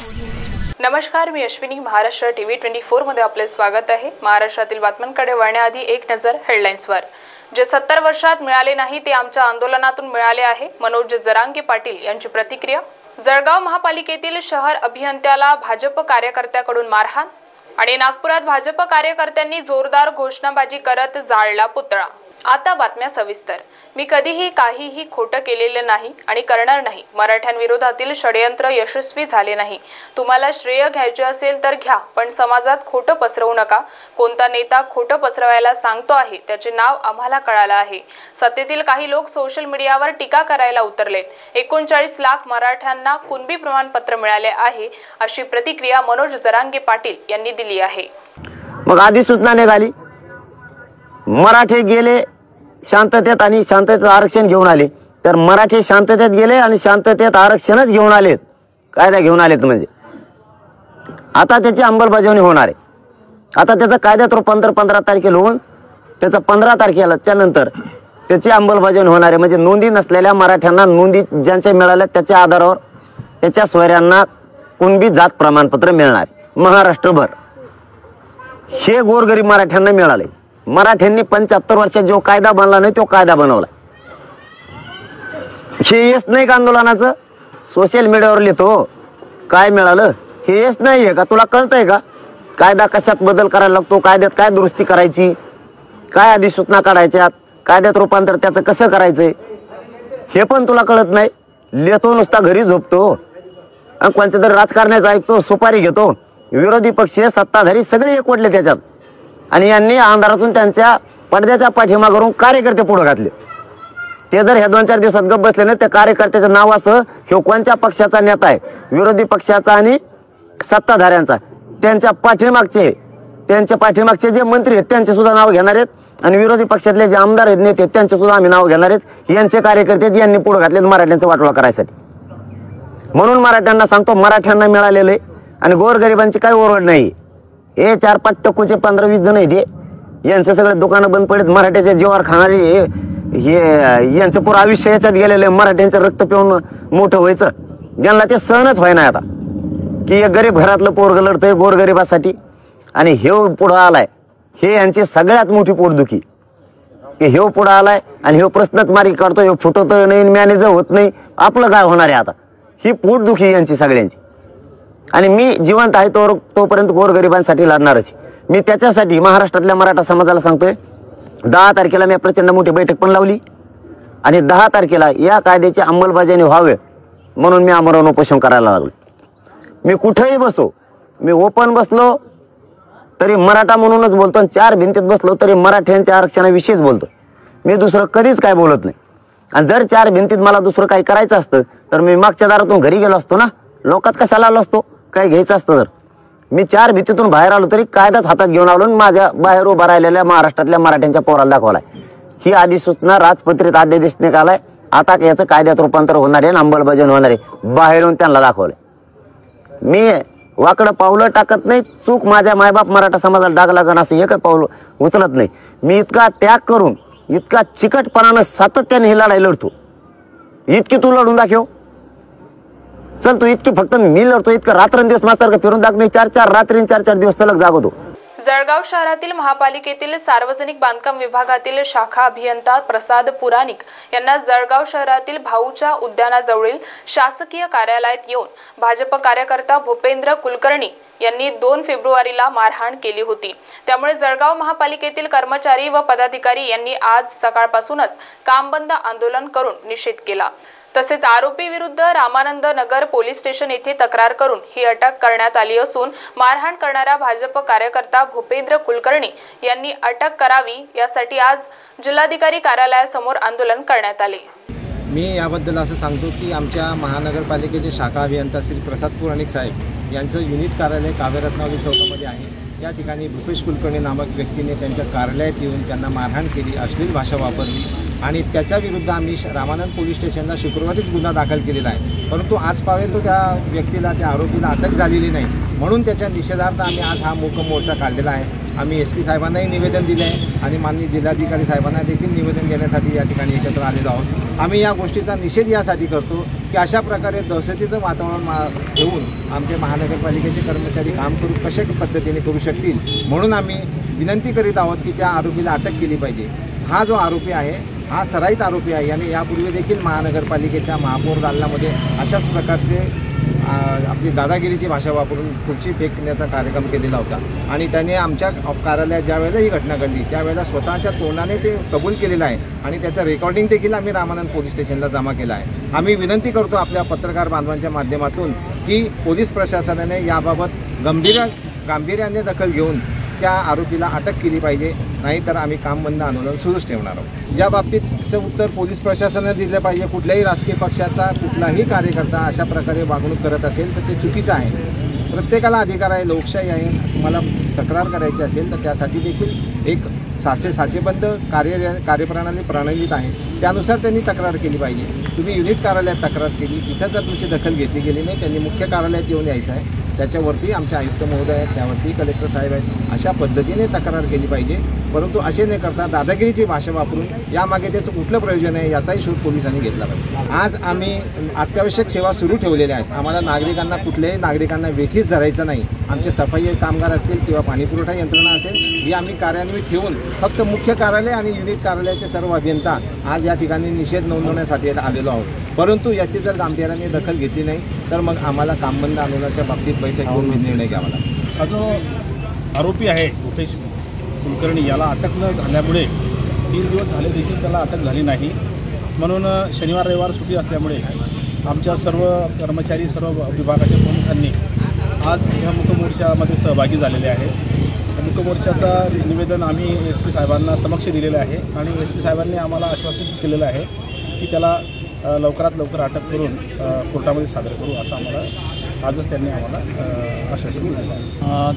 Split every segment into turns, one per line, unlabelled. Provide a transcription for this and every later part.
नमस्कार, मी अश्विनी. महाराष्ट्र टीव्ही 24 मध्ये आपले स्वागत आहे. महाराष्ट्रातील बातम्यांकडे वळण्याआधी एक नजर हेडलाईन्सवर. जे 70 वर्षात मिळाले नाही ते आमच्या आंदोलनातून मिळाले आहे. मनोज जरांगे पाटील यांची प्रतिक्रिया. जळगाव महापालिकेतील शहर अभियंत्याला भाजप कार्यकर्त्याकडून मारहाण आणि नागपुरात भाजप कार्यकर्त्यांनी जोरदार घोषणाबाजी करत जाळला पुतळा. आता बातम्या सविस्तर. मी कधीही काहीही खोटं केलेलं नाही आणि करणार नाही. मराठ्यांविरोधातील षडयंत्र यशस्वी झाले नाही. तुम्हाला श्रेय घ्यायचे असेल तर घ्या, पण समाजात खोटं पसरवू नका. कोणता नेता खोटं पसरवायला सांगतो आहे त्याचे नाव आम्हाला कळालं आहे. सत्तेतील काही लोक सोशल मीडियावर टीका करायला उतरलेत. 39 लाख मराठ्यांना कुणबी प्रमाणपत्र मिळाले आहे, अशी प्रतिक्रिया मनोज जरांगे पाटील यांनी दिली आहे.
मग आधी सूचना निघाली, मराठे गेले शांततेत आणि शांततेत आरक्षण घेऊन आले. तर मराठे शांततेत गेले आणि शांततेत आरक्षणच घेऊन आलेत, कायदा घेऊन आलेत. म्हणजे आता त्याची अंमलबजावणी होणार आहे. आता त्याचा कायद्यात रूपांतर 15 तारखेला होऊन त्याचा 15 तारखेला त्यानंतर त्याची अंमलबजावणी होणार आहे. म्हणजे नोंदी नसलेल्या मराठ्यांना नोंदी ज्यांच्या मिळाल्या त्याच्या आधारावर त्याच्या सोयऱ्यांना कुणबी जात प्रमाणपत्र मिळणार महाराष्ट्रभर. हे गोरगरीब मराठ्यांना मिळाले. मराठ्यांनी 75 वर्षात जो कायदा बनला नाही तो कायदा बनवला. हे यश नाही का आंदोलनाचं? सोशल मीडियावर लिहितो काय मिळालं, हे यश नाही आहे का? तुला कळतंय का कायदा कशात बदल करायला लागतो, कायद्यात काय दुरुस्ती करायची, काय अधिसूचना काढायच्या, कायद्यात रूपांतर त्याचं कसं करायचंय, हे पण तुला कळत नाही. लिहितो नुसता, घरी झोपतो आणि कोणत्या तरी राजकारण्याचं ऐकतो, सुपारी घेतो. विरोधी पक्ष सत्ताधारी सगळे एकवटले त्याच्यात आणि यांनी अंधारातून त्यांच्या पडद्याच्या पाठीमागून कार्यकर्ते पुढे घातले. ते जर ह्या 2-4 दिवसात गप्प बसले नाही, त्या कार्यकर्त्याच्या नावासह ह्यो कोणत्या पक्षाचा नेता आहे, विरोधी पक्षाचा आणि सत्ताधाऱ्यांचा, त्यांच्या पाठीमागचे जे मंत्री आहेत त्यांचे सुद्धा नाव घेणार आहेत आणि विरोधी पक्षातले जे आमदार आहेत, नेते आहेत, त्यांचे सुद्धा आम्ही नाव घेणार आहेत. यांचे कार्यकर्ते यांनी पुढे घातलेत मराठ्यांचा वाटोळा करायसाठी. म्हणून मराठ्यांना सांगतो, मराठ्यांना मिळालेलं आहे आणि गोरगरिबांची काही ओरड नाही. हे 4-5 टक्कूचे 15-20 जण आहेत, यांचं सगळं दुकानं बंद पडत, मराठ्याच्या जीवावर खाणारे हे यांचं पुरं आयुष्य याच्यात गेलेलं आहे. मराठ्यांचं रक्त पिऊन मोठं व्हायचं, ज्यांना ते सहनच व्हायना आता की एक गरीब घरातलं पोरग लढतंय गोरगरिबासाठी आणि हे पुढं आलाय. हे यांची सगळ्यात मोठी पोटदुखी की हे पुढं आलाय आणि हे प्रश्नच मारी काढतो, हे फुटवतं नाही, मॅनेजर होत नाही, आपलं काय होणार आहे आता. ही पोटदुखी यांची सगळ्यांची. आणि मी जिवंत आहे तोपर्यंत गोरगरिबांसाठी लढणारच. मी त्याच्यासाठी महाराष्ट्रातल्या मराठा समाजाला सांगतोय, 10 तारखेला मी प्रचंड मोठी बैठक पण लावली आणि 10 तारखेला या कायद्याची अंमलबजावणी व्हावे म्हणून मी आमरण उपोषण करायला लागलो. मी कुठेही बसो, मी ओपन बसलो तरी मराठा म्हणूनच बोलतो आणि 4 भिंतीत बसलो तरी मराठ्यांच्या आरक्षणाविषयीच बोलतो. मी दुसरं कधीच काय बोलत नाही. आणि जर 4 भिंतीत मला दुसरं काही करायचं असतं तर मी मागच्या दारातून घरी गेलो असतो ना, लोकात कशाला आलो असतो, काय घ्यायचं असतं. तर मी 4 भिंतीतून बाहेर आलो तरी कायदाच हातात घेऊन आलो आणि माझ्या बाहेर उभा राहिलेल्या महाराष्ट्रातल्या मराठ्यांच्या पोराला दाखवलाय. ही अधिसूचना राजपत्रित अध्यादेश निघालाय. आता याचं कायद्यात रूपांतर होणार आहे आणि अंमलबजावणी होणार आहे. बाहेरून त्यांना दाखवलंय. मी वाकडं पावलं टाकत नाही. चूक माझ्या मायबाप मराठा समाजाला डाग लागण असं एक पाऊल उचलत नाही. मी इतका त्याग करून, इतका चिकटपणानं सातत्याने ही लढाई लढतो. इतकी तू लढून दाखव, चल तू इतकी, फक्त मी लढतो इतकं रात्रंदिवस माझ्यासारखं फिरून दाखव. मी 4-4 रात्री 4-4 दिवस सलग जागवतो.
जळगाव शहरातील महापालिकेतील सार्वजनिक बांधकाम विभागातील शाखा अभियंता प्रसाद पुराणिक यांना जळगाव शहरातील भाऊच्या उद्यानाजवळील शासकीय कार्यालयात येऊन भाजप कार्यकर्ता भूपेंद्र कुलकर्णी यांनी 2 फेब्रुवारीला मारहाण केली होती. त्यामुळे जळगाव महापालिकेतील कर्मचारी व पदाधिकारी यांनी आज सकाळपासूनच कामबंद आंदोलन करून निषेध केला. तसेच आरोपी विरुद्ध रामानंद नगर पोलीस स्टेशन येथे तक्रार करून ही अटक करण्यात आली असून मारहाण करणारा भाजप कार्यकर्ता भूपेंद्र कुलकर्णी यांनी अटक करावी यासाठी आज जिल्हाधिकारी कार्यालयासमोर आंदोलन करण्यात आले.
मी याबद्दल असं सांगतो की आमच्या महानगरपालिकेचे शाखा अभियंता श्री प्रसाद पुराणिक साहेब यांचं युनिट कार्यालय काव्यरत्नावली चौकामध्ये आहे. त्या ठिकाणी भूपेश कुलकर्णी नामक व्यक्तीने त्यांच्या कार्यालयात येऊन त्यांना मारहाण केली, अश्लील भाषा वापरली आणि त्याच्या विरुद्ध आम्ही रामानंद पोलीस स्टेशनला शुक्रवारीच गुन्हा दाखल केलेला आहे. परंतु आजपर्यंत त्या व्यक्तीला, त्या आरोपीला अटक झालेली नाही. म्हणून त्याच्या निषेधार्थ आम्ही आज हा मूक मोर्चा काढलेला आहे. आम्ही SP साहेबांनाही निवेदन दिले आहे आणि माननीय जिल्हाधिकारी साहेबांना देखील निवेदन देण्यासाठी या ठिकाणी एकत्र आलेलो आहोत. आम्ही या गोष्टीचा निषेध यासाठी करतो की अशा प्रकारे दहशतीचं वातावरण ठेवून आमचे महानगरपालिकेचे कर्मचारी काम कशा पद्धतीने करू शकतील, म्हणून आम्ही विनंती करीत आहोत की त्या आरोपीला अटक केली पाहिजे. हा जो आरोपी आहे हा सराईत आरोपी आहे. याने यापूर्वी देखील महानगरपालिकेच्या महापौर दालनामध्ये अशाच प्रकारचे आपली दादागिरीची भाषा वापरून खुर्ची फेकण्याचा कार्यक्रम केलेला होता आणि त्याने आमच्या कार्यालयात ज्या वेळेला ही घटना घडली त्यावेळेला स्वतःच्या तोंडाने ते कबूल केलेलं आहे आणि त्याचं रेकॉर्डिंग देखील आम्ही रामानंद पोलीस स्टेशनला जमा केला आहे. आम्ही विनंती करतो आपल्या पत्रकार बांधवांच्या माध्यमातून की पोलीस प्रशासनाने याबाबत गांभीर्याने दखल घेऊन त्या आरोपीला अटक केली पाहिजे, नाहीतर आम्ही काम बंद आंदोलन सुरूच ठेवणार आहोत. या बाबतीतचं उत्तर पोलीस प्रशासनाने दिलं पाहिजे. कुठल्याही राजकीय पक्षाचा कुठलाही कार्यकर्ता अशा प्रकारे वागणूक करत असेल तर ते चुकीचं आहे. प्रत्येकाला अधिकार आहे, लोकशाही आहे. तुम्हाला तक्रार करायची असेल तर त्यासाठी देखील एक साचेबद्ध कार्यप्रणाली प्रणालीत आहे, त्यानुसार त्यांनी तक्रार केली पाहिजे. तुम्ही युनिट कार्यालयात तक्रार केली, तिथं जर तुमची दखल घेतली गेली नाही, त्यांनी मुख्य कार्यालयात येऊन यायचं आहे. त्याच्यावरती आमचे आयुक्त महोदय आहेत, त्यावरती कलेक्टर साहेब आहेत. अशा पद्धतीने तक्रार केली पाहिजे, परंतु असे न करता दादागिरीची भाषा वापरून यामागे त्याचं कुठलं प्रयोजन आहे याचाही शोध पोलिसांनी घेतला पाहिजे. आज आम्ही अत्यावश्यक सेवा सुरू ठेवलेल्या आहेत. आम्हाला कुठल्याही नागरिकांना वेठीस धरायचं नाही. आमचे सफाई कामगार असतील किंवा पाणीपुरवठा यंत्रणा असेल ही आम्ही कार्यान्वित ठेवून फक्त मुख्य कार्यालय आणि युनिट कार्यालयाचे सर्व अभियंता आज या ठिकाणी निषेध नोंदवण्यासाठी आलेलो आहोत. परंतु याची जर गांभीर्याने दखल घेतली नाही तर मग आम्हाला कामबंद आंदोलनाच्या बाबतीत बैठक घेऊन निर्णय घ्यावा लागेल.
हा जो आरोपी आहे रुपेश कुलकर्णी याला अटक न झाल्यामुळे 3 दिवस झाले देखील त्याला अटक झाली नाही. म्हणून शनिवार रविवार सुट्टी असल्यामुळे आमच्या सर्व कर्मचारी, सर्व विभागाच्या प्रमुखांनी आज ह्या मूक मोर्चामध्ये सहभागी झालेले आहे. मूक मोर्चाचा निवेदन आम्ही SP साहेबांना समक्ष दिलेलं आहे आणि SP साहेबांनी आम्हाला आश्वासित केलेलं आहे की त्याला लवकरात लवकर अटक करून कोर्टामध्ये सादर करू असं आम्हाला आजच त्यांनी आम्हाला आश्वासन दिलेलं आहे.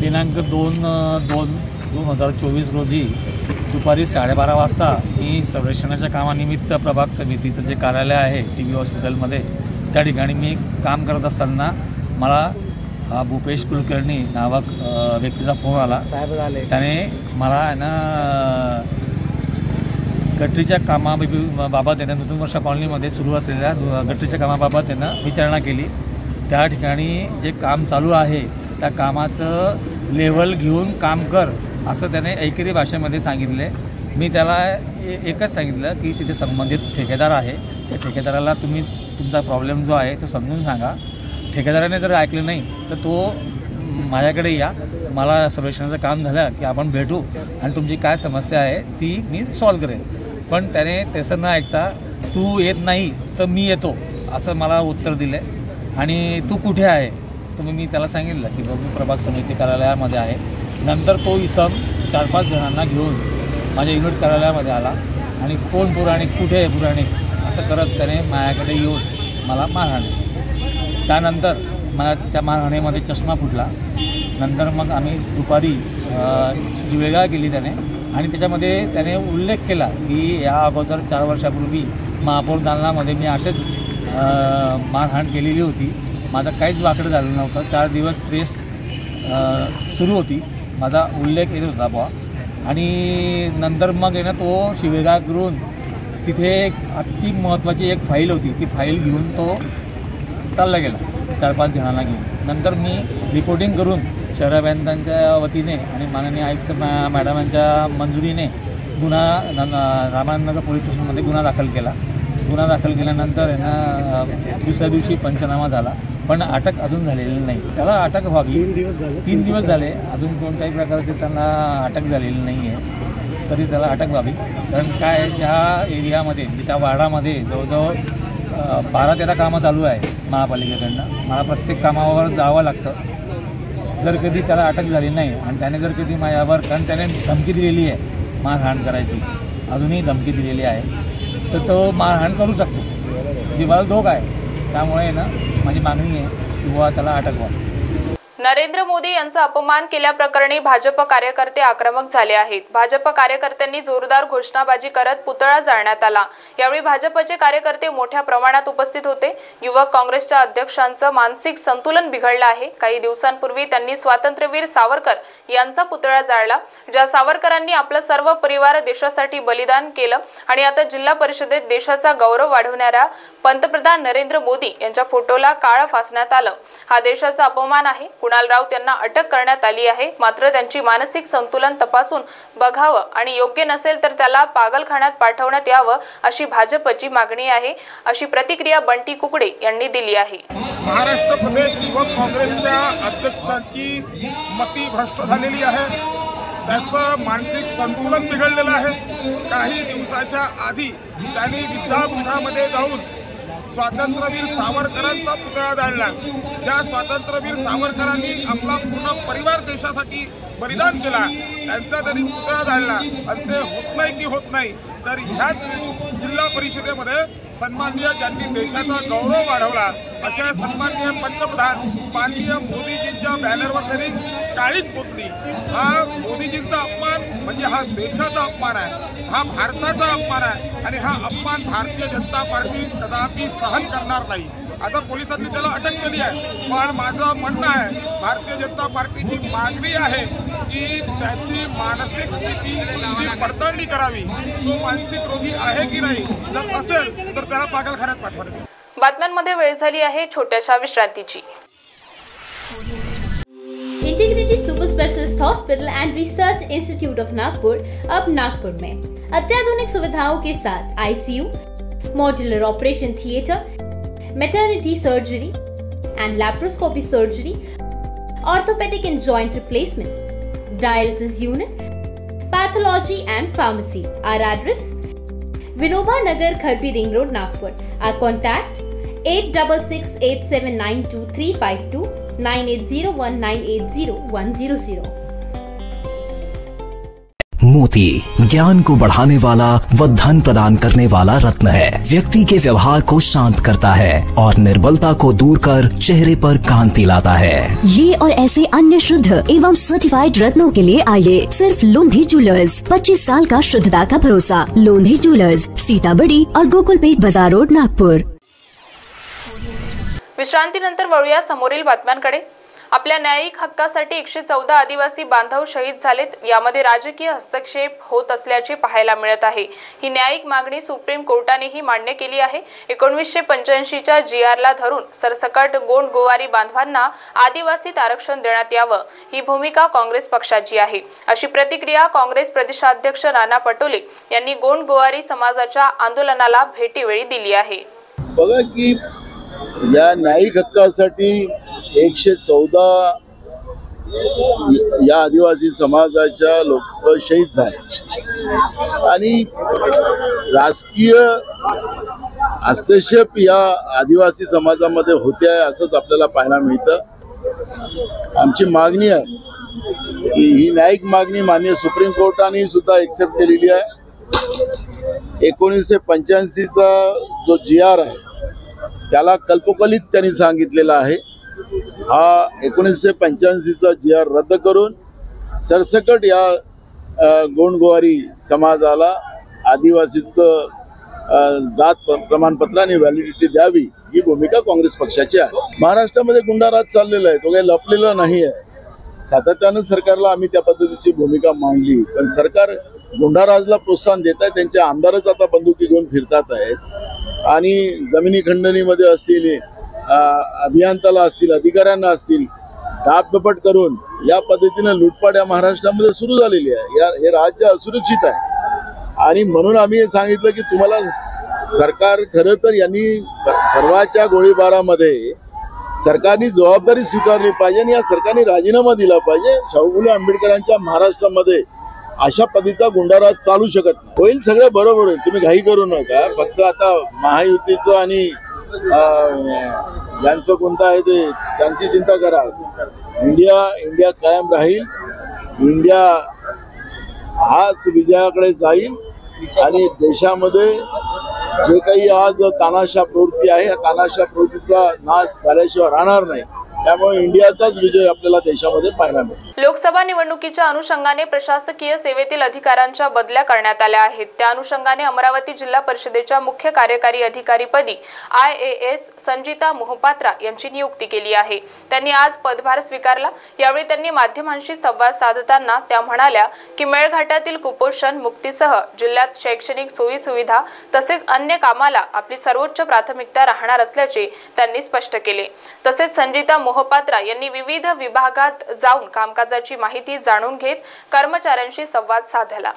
दिनांक 2/2/2024 रोजी दुपारी 12:30 वाजता मी सर्वेक्षणाच्या कामानिमित्त प्रभाग समितीचं जे कार्यालय आहे TB हॉस्पिटलमध्ये त्या ठिकाणी मी काम करत असताना मला भूपेश कुलकर्णी नावक व्यक्तीचा फोन आला. त्याने मला गटरीच्या कामाबाबत त्यांना नूतन वर्ष कॉलनीमध्ये सुरू असलेल्या गटरीच्या कामाबाबत त्यांना विचारणा केली. त्या ठिकाणी जे काम चालू आहे त्या कामाचं लेवल घेऊन काम कर असं त्याने ऐकरी भाषेमध्ये सांगितले. मी त्याला एकच सांगितलं की तिथे संबंधित ठेकेदार आहे, त्या ठेकेदाराला तुम्ही तुमचा प्रॉब्लेम जो आहे तो समजून सांगा. ठेकेदाराने जर ऐकलं नाही तर तो माझ्याकडे या, मला सर्वेक्षणाचं काम झालं की आपण भेटू आणि तुमची काय समस्या आहे ती मी सॉल्व करेन. पण त्याने तसं न ऐकता तू येत नाही तर मी येतो असं मला उत्तर दिलं. आणि तू कुठे आहे तर मी त्याला सांगितलं की बाबू प्रभाग समिती कार्यालयामध्ये आहे. नंतर तो इसम 4-5 जणांना घेऊन माझ्या युनिट कार्यालयामध्ये आला आणि कोण पुराणिक, कुठे आहे पुराणिक असं करत त्याने माझ्याकडे येऊन मला मारहाण. त्यानंतर मला त्या मारहाणीमध्ये चष्मा फुटला. नंतर मग आम्ही दुपारी सुट्टी वेगळा केली त्याने आणि त्याच्यामध्ये त्याने उल्लेख केला की या अगोदर 4 वर्षापूर्वी महापौर दालनामध्ये मी असेच मारहाण केलेली होती. माझं काहीच वाकडं झालं नव्हतं. 4 दिवस प्रेस सुरू होती, माझा उल्लेख येत होता बुवा. आणि नंतर मग आहे ना तो शिवेगाव करून तिथे एक अति महत्त्वाची एक फाईल होती, ती फाईल घेऊन तो चालला गेला 4-5 जणांना घेऊन. नंतर मी रिपोर्टिंग करून शहर अभियंत्यांच्या वतीने आणि माननीय आयुक्त मॅडमांच्या मंजुरीने रामानंद पोलीस स्टेशनमध्ये गुन्हा दाखल केला. गुन्हा दाखल केल्यानंतर आहे ना दुसऱ्या दिवशी पंचनामा झाला, पण अटक अजून झालेली नाही. त्याला अटक व्हावी 3 दिवस झाले, अजून कोणत्याही प्रकारचे त्यांना अटक झालेली नाही आहे. तरी त्याला अटक व्हावी. कारण काय त्या एरियामध्ये त्या वार्डामध्ये जवळजवळ 12-13 कामं चालू आहे महापालिकेकडनं. मला प्रत्येक कामावर जावं लागतं. जर कधी त्याला अटक झाली नाही आणि त्याने जर कधी माझ्यावर, कारण त्याने धमकी दिलेली आहे मारहाण करायची, अजूनही धमकी दिलेली आहे, तर तो मारहाण करू शकतो. जीवाला धोका आहे. त्यामुळे ना माझी मागणी आहे की बुवा त्याला अटक व्हावी.
नरेंद्र मोदी यांचा अपमान केल्याप्रकरणी भाजप कार्यकर्ते आक्रमक झाले आहेत। भाजप कार्यकर्त्यांनी जोरदार घोषणाबाजी करत पुतळा जाळण्यात आला। यावेळी भाजपचे कार्यकर्ते मोठ्या प्रमाणात उपस्थित होते। युवक काँग्रेसच्या अध्यक्षांचं मानसिक संतुलन बिघडलं आहे। काही दिवसांपूर्वी त्यांनी स्वातंत्र्यवीर सावरकर यांचा पुतळा जाळला, ज्या सावरकरांनी आपलं सर्व परिवार देशासाठी बलिदान केलं आणि आता जिल्हा परिषदेत देशाचा गौरव वाढवणाऱ्या पंतप्रधान नरेंद्र मोदी यांच्या फोटोला काळं फासण्यात आलं। हा देशाचा अपमान आहे। कुणाल राऊत यांना अटक करण्यात आली आहे, मात्र त्यांची मानसिक संतुलन तपासून बघावं आणि योग्य नसेल तर त्याला पागलखान्यात पाठवण्यात यावं अशी भाजपची मागणी आहे, अशी प्रतिक्रिया बंटी कुकडे यांनी दिली आहे।
महाराष्ट्र प्रदेश युवक काँग्रेसच्या अध्यक्षांची मती भ्रष्ट झालेली आहे। त्याचं मानसिक संतुलन बिघडलेलं आहे। काही दिवसाच्या आधी त्यांनी विद्यापीठामध्ये जाऊन स्वातंत्र्यवीर सावरकरांचा पुतळा जाळला। त्या स्वातंत्र्यवीर सावरकरांनी आपला पूर्ण परिवार देशासाठी बलिदान केला, त्यांचा त्यांनी पुतळा जाळला आणि ते होत नाही की होत नाही तर ह्याच जिल्हा परिषदेमध्ये सन्माननीय ज्यांनी देशाचा गौरव वाढवला अशा सन्माननीय पंतप्रधान माननीय मोदीजींच्या बॅनरवर त्यांनी काळीच पोचली। हा मोदीजींचा अपमान म्हणजे हा देशाचा अपमान आहे, हा भारताचा अपमान आहे आणि हा अपमान भारतीय जनता पार्टी कदापि सहन करणार नाही। आता पोलिसांनी त्याला अटक केली आहे, पण माझं म्हणणं आहे भारतीय जनता पार्टीची मागणी आहे की त्याची मानसिक स्थितीची पडताळणी करावी। तो मानसिक रोगी आहे की नाही, जर असेल तर त्याला पागलखान्यात पाठवावे।
बातम्यांमध्ये वेळ झाली आहे छोट्याशा विश्रांतीची।
Integrity super specialist hospital and research institute of Nagpur अब नागपुर में अत्याधुनिक सुविधाओं के साथ ICU, modular operation theatre, maternity surgery and laparoscopy surgery, orthopaedic and joint replacement, dialysis unit, pathology and pharmacy. Our address Vinoba Nagar, Kharbi ring road, Nagpur. Our contact 8668792352 9801980100।
मोती ज्ञान को बढ़ाने वाला व धन प्रदान करने वाला रत्न है। व्यक्ति के व्यवहार को शांत करता है और निर्बलता को दूर कर चेहरे पर कांति लाता है।
ये और ऐसे अन्य शुद्ध एवं सर्टिफाइड रत्नों के लिए आइए सिर्फ लोंधी ज्वेलर्स। 25 साल का शुद्धता का भरोसा। लोंधी ज्वेलर्स, सीताबड़ी और गोकुलपेट बाजार रोड, नागपुर।
विश्रांतीनंतर वळूया समोरील बातम्यांकडे। आपल्या न्यायिक हक्कासाठी 114 आदिवासी बांधव शहीद झालेत। यामध्ये राजकीय हस्तक्षेप होत असल्याचे पाहायला मिळत आहे। ही न्यायिक मागणी सुप्रीम कोर्टानेही मान्य केली आहे। 1985च्या GRला धरून सरसकट गोंड गोवारी बांधवांना आदिवासीत आरक्षण देण्यात यावं, ही भूमिका काँग्रेस पक्षाची आहे, अशी प्रतिक्रिया काँग्रेस प्रदेशाध्यक्ष नाना पटोले यांनी गोंड गोवारी समाजाच्या आंदोलनाला भेटीवेळी दिली आहे।
बघा की या न्यायिक हक्कासाठी 114 या आदिवासी समाजाच्या लोक शहीद झाले आणि राजकीय हस्तक्षेप या आदिवासी समाजामध्ये होते आहे असंच आपल्याला पाहायला मिळतं। आमची मागणी आहे की ही न्यायिक मागणी माननीय सुप्रीम कोर्टाने सुद्धा एक्सेप्ट केलेली आहे। 1985चा जो GR आहे त्याला कल्पकलित त्यांनी सांगितलेला आहे। हा 1985चा GR रद्द करून सरसकट या गोंडगोवारी समाजाला आदिवासीचं जात प्रमाणपत्र आणि व्हॅलिडिटी द्यावी, ही भूमिका काँग्रेस पक्षाची आहे। महाराष्ट्रामध्ये गुंडाराज चाललेला आहे, तो काही लपलेला नाही आहे। सातत्यानं सरकारला आम्ही त्या पद्धतीची भूमिका मांडली, पण सरकार गुंडाराजला प्रोत्साहन देत आहे। त्यांचे आमदारच आता बंदुकी घेऊन फिरतात आहेत आणि जमिनी खंडणीमध्ये असतील, अभियंत्याला असतील, अधिकाऱ्यांना असतील दाबदपट करून या पद्धतीने लूटपाट या महाराष्ट्रामध्ये सुरू झालेली आहे। हे राज्य असुरक्षित आहे आणि म्हणून आम्ही हे सांगितलं की तुम्हाला सरकार खरं तर यांनी परवाच्या गोळीबारामध्ये सरकारने जबाबदारी स्वीकारली पाहिजे आणि या सरकारने राजीनामा दिला पाहिजे। शाहू फुले आंबेडकरांच्या महाराष्ट्रामध्ये अशा पद्धतीचा गुंडाराज चालू शकत नाही। होईल, सगळं बरोबर होईल, तुम्ही घाई करू नका। फक्त आता महायुतीचं आणि ज्यांचं कोणतं आहे ते त्यांची चिंता करा। इंडिया कायम राहील, इंडिया हाच विजयाकडे जाईल आणि देशामध्ये जे काही आज तानाशा प्रवृत्ती आहे या तानाशा प्रवृत्तीचा नाश झाल्याशिवाय राहणार नाही। त्यामुळे इंडियाचाच विजय आपल्याला देशामध्ये पाहायला मिळेल.
लोकसभा निवडणुकीच्या अनुषंगाने प्रशासकीय सेवेतील अधिकाऱ्यांच्या बदल्या करण्यात आल्या आहेत. त्या अनुषंगाने अमरावती जिल्हा परिषदेच्या मुख्य कार्यकारी अधिकारीपदी IAS संजिता मोहपात्रा यांची नियुक्ती केली आहे. त्यांनी आज पदभार स्वीकारला. यावेळी त्यांनी माध्यमांशी संवाद साधताना त्या म्हणाल्या की मेळघाटातील कुपोषण मुक्तीसह जिल्ह्यात शैक्षणिक सोयी सुविधा तसेच अन्य कामाला आपली सर्वोच्च प्राथमिकता राहणार असल्याचे त्यांनी स्पष्ट केले. तसेच संजिता मोहपात्रा यांनी विविध विभागात जाऊन कामकाजाची माहिती जाणून घेत कर्मचाऱ्यांशी संवाद साधला.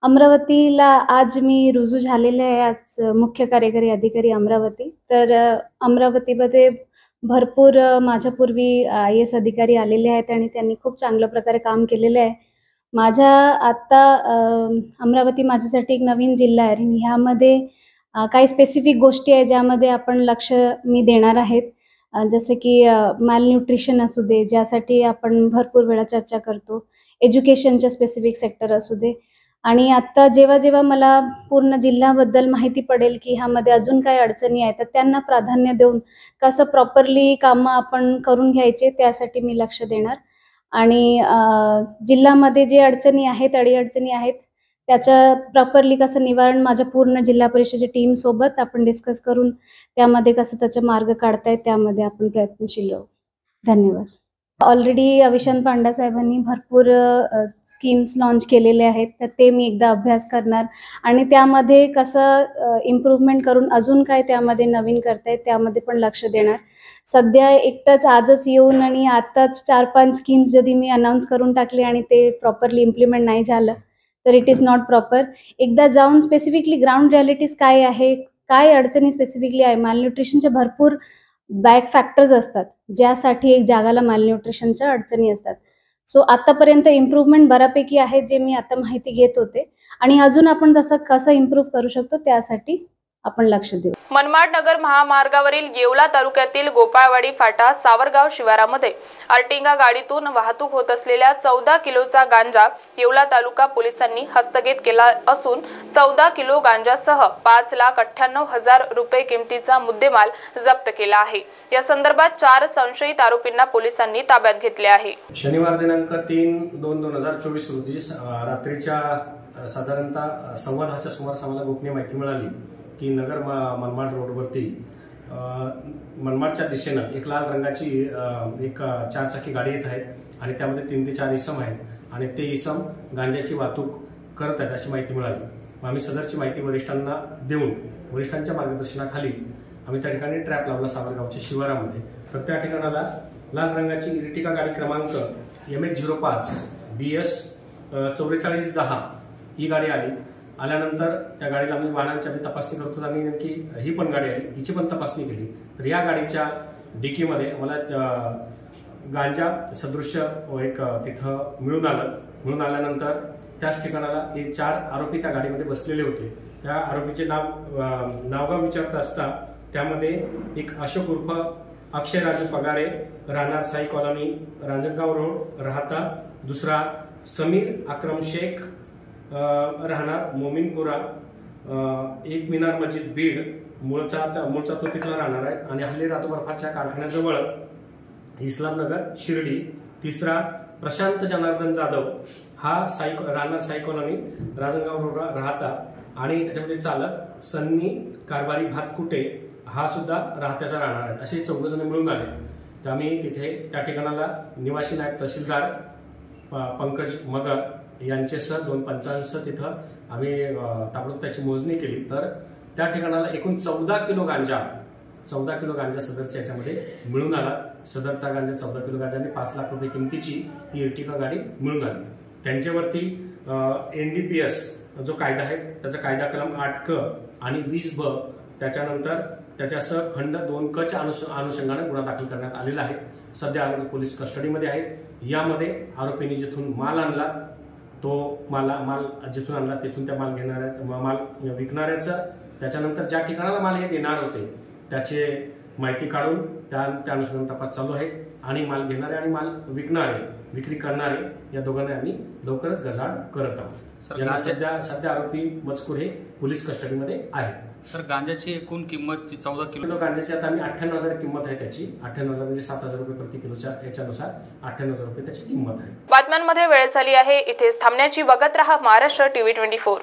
अमरावतीला आज मी रुजू झालेले आहे. आज मुख्य कार्यकारी अधिकारी अमरावती. तर अमरावतीमध्ये भरपूर माझ्यापूर्वी IAS अधिकारी आलेले आहेत आणि त्यांनी खूप चांगल्या प्रकारे काम केलेले आहे. माझ्या आत्ता अमरावती माझ्यासाठी एक नवीन जिल्हा आहे आणि ह्यामध्ये काही स्पेसिफिक गोष्टी आहे ज्यामध्ये आपण लक्ष मी देणार आहेत. जसे की मॅलन्यूट्रिशन असू दे, ज्यासाठी आपण भरपूर वेळा चर्चा करतो, एज्युकेशनच्या स्पेसिफिक सेक्टर असू दे. आणि आत्ता जेव्हा जेव्हा मला पूर्ण जिल्ह्याबद्दल माहिती पडेल की ह्यामध्ये अजून काही अडचणी आहेत तर त्यांना प्राधान्य देऊन कसं प्रॉपरली कामं आपण करून घ्यायचे त्यासाठी मी लक्ष देणार. आणि जिल्ह्यामध्ये जे अडचणी आहेत, अडीअडचणी आहेत, त्याचं प्रॉपरली कसं निवारण माझ्या पूर्ण जिल्हा परिषदेच्या टीमसोबत आपण डिस्कस करून त्यामध्ये कसं त्याचा मार्ग काढता येईल त्यामध्ये आपण प्रयत्नशील राहू. धन्यवाद. ऑलरेडी अविशांत पांडा साहेबांनी भरपूर स्कीम्स लॉन्च केलेले आहेत तर ते मी एकदा अभ्यास करणार आणि त्यामध्ये कसं इम्प्रूव्हमेंट करून अजून काय त्यामध्ये नवीन करता येईल त्यामध्ये पण लक्ष देणार. सध्या एकटाच आजच येऊन आणि आताच 4-5 स्कीम्स जरी मी अनाऊन्स करून टाकले आणि ते प्रॉपरली इम्प्लिमेंट नाही झालं तर इट इज नॉट प्रॉपर. एकदा जाऊन स्पेसिफिकली ग्राउंड रिॲलिटीज काय आहे, काय अडचणी स्पेसिफिकली आहे. मालन्यूट्रिशनचे भरपूर बॅक फॅक्टर्स असतात ज्यासाठी एक जागाला मालन्यूट्रिशनच्या अडचणी असतात. सो आतापर्यंत इम्प्रूव्हमेंट बऱ्यापैकी आहे जे मी आता माहिती घेत होते आणि अजून आपण तसं कसं इम्प्रूव्ह करू शकतो त्यासाठी आपण लक्ष देऊ.
मनमाड नगर महामार्गावरील येवला तालुक्यातील गोपाळवाडी फाटा सावरगाव शिवारामध्ये अर्टिगा गाडीतून वाहतूक होत असलेल्या 14 किलोचा गांजा येवला तालुका पोलिसांनी हस्तगत केला असून 14 किलो गांजासह 5,98,000 रुपये किमतीचा मुद्देमाल जप्त केला आहे. या संदर्भात 4 संशयित आरोपींना पोलिसांनी ताब्यात घेतले आहे.
शनिवार दिनांक 3/2/2024 रोजी रात्रीच्या साधारणतः 1:15च्या सुमारास आम्हाला गोपनीय माहिती मिळाली की नगर मनमाड रोडवरती मनमाडच्या दिशेनं एक लाल रंगाची एक 4 चाकी गाडी येत आहे आणि त्यामध्ये 3 ते 4 इसम आहेत आणि ते इसम गांजाची वाहतूक करत आहेत अशी माहिती मिळाली. आम्ही सदरची माहिती वरिष्ठांना देऊन वरिष्ठांच्या मार्गदर्शनाखाली आम्ही त्या ठिकाणी ट्रॅप लावला सावरगावच्या शिवारामध्ये. तर त्या ठिकाणाला लाल रंगाची इर्टिगा गाडी क्रमांक MH05 BS 4410 ही गाडी आली. आल्यानंतर त्या गाडीला आम्ही वाहनांची तपासणी करतो आणि नेमकी ही पण गाडी आली, हिची पण तपासणी केली. तर या गाडीच्या डिकीमध्ये मला गांजा सदृश्य एक तिथं मिळून आलं. मिळून आल्यानंतर त्याच ठिकाणाला हे 4 आरोपी त्या गाडीमध्ये बसलेले होते. त्या आरोपीचे नावगाव विचारत असता त्यामध्ये एक अशोक उर्फ अक्षय राजू पगारे, राहणार साई कॉलनी, रांजणगाव रोड, राहता. दुसरा समीर अक्रम शेख, राहणार मोमीनपुरा, एक मिनार मस्जिद बीड, मूळचा तो तिथला राहणार आहे आणि हल्ली राहतो बर्फाच्या कारखान्याजवळ इस्लामनगर शिर्डी. तिसरा प्रशांत जनार्दन जाधव, हा राहणार साई कॉलनी, राजनगाव रोड, राहता आणि त्याच्यामध्ये चालक सन्नी कारभारी भातकुटे, हा सुद्धा राहत्याचा राहणार आहे. असे 14 जण मिळून आले. तर आम्ही तिथे त्या ठिकाणाला निवासी नायब तहसीलदार पंकज मगर यांच्यासह 2 पंचांसह तिथं आम्ही ताबडतोब त्याची मोजणी केली. तर त्या ठिकाणाला एकूण 14 किलो गांजा सदरच्या याच्यामध्ये मिळून आला. सदरचा गांजा 14 किलो गांजा आणि 5 लाख रुपये किमतीची ही इर्टिगा गाडी मिळून आली. त्यांच्यावरती NDPS जो कायदा आहे त्याचा कायदा कलम 8क आणि 20ब, त्याच्यानंतर त्याच्यासह खंड 2क अनुषंगाने गुन्हा दाखल करण्यात आलेला आहे. सध्या आरोपी पोलीस कस्टडीमध्ये आहेत. यामध्ये आरोपींनी जिथून माल आणला तो माल जिथून आणला तिथून त्या माल विकणाऱ्याचं, त्याच्यानंतर ज्या ठिकाणाला माल हे देणार होते त्याचे माहिती काढून त्या अनुषंगाने तपास चालू आहे आणि माल घेणारे आणि माल विकणारे, विक्री करणारे या दोघांना आम्ही लवकरच गजाआड करत आहोत. यांना सध्या आरोपी मजकूर हे पोलीस कस्टडीमध्ये आहेत.
सर, गांजाची एकूण किंमत 14 किलो
गांजाची आता आम्ही 98,000 किंमत आहे त्याची. 98,000 म्हणजे 7,000 रुपये प्रति किलोच्या याच्यानुसार 98,000 रुपये त्याची किंमत आहे.
बातम्यांमध्ये वेळ झाली आहे इथेच थांबण्याची. बघत रहा महाराष्ट्र टीव्ही 24.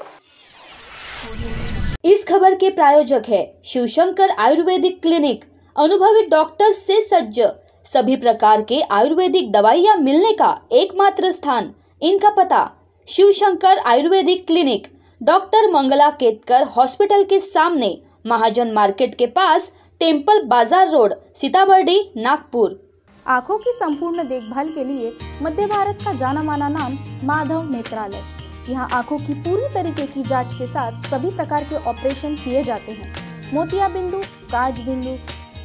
इस खबर के प्रायोजक है शिवशंकर आयुर्वेदिक क्लिनिक, अनुभवी डॉक्टर्स से सज्ज, सभी प्रकार के आयुर्वेदिक दवाइयाँ मिलने का एकमात्र स्थान. इनका पता Shivshankar ayurvedic clinic, doctor Mangala Ketkar hospital के सामने, महाजन मार्केट के पास, टेम्पल बाजार रोड, सीताबर्डी, नागपुर.
आँखों की संपूर्ण देखभाल के लिए मध्य भारत का जाना माना नाम माधव नेत्रालय. यहाँ आँखों की पूरी तरीके की जांच के साथ सभी प्रकार के ऑपरेशन किए जाते हैं. मोतिया बिंदु, काज बिंदु,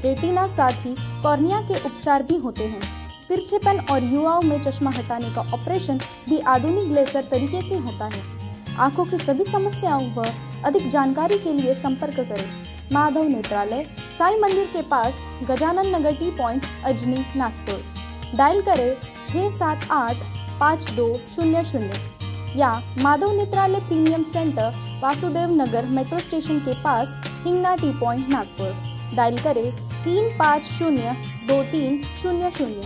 रेटिना, साथ ही कॉर्निया के उपचार भी होते हैं. तिरछेपन और युवाओं में चश्मा हटाने का ऑपरेशन भी आधुनिक लेजर तरीके से होता है. आँखों की सभी समस्याओं व अधिक जानकारी के लिए संपर्क करें. माधव नेत्रालय, साई मंदिर के पास, Gajanan Nagar T point, Ajni, Nagpur. Dial करें 678-5200 या Madhav Netralaya premium centre, Vasudev Nagar metro station के पास, Hingna T point, Nagpur. Dial करें 350-2300.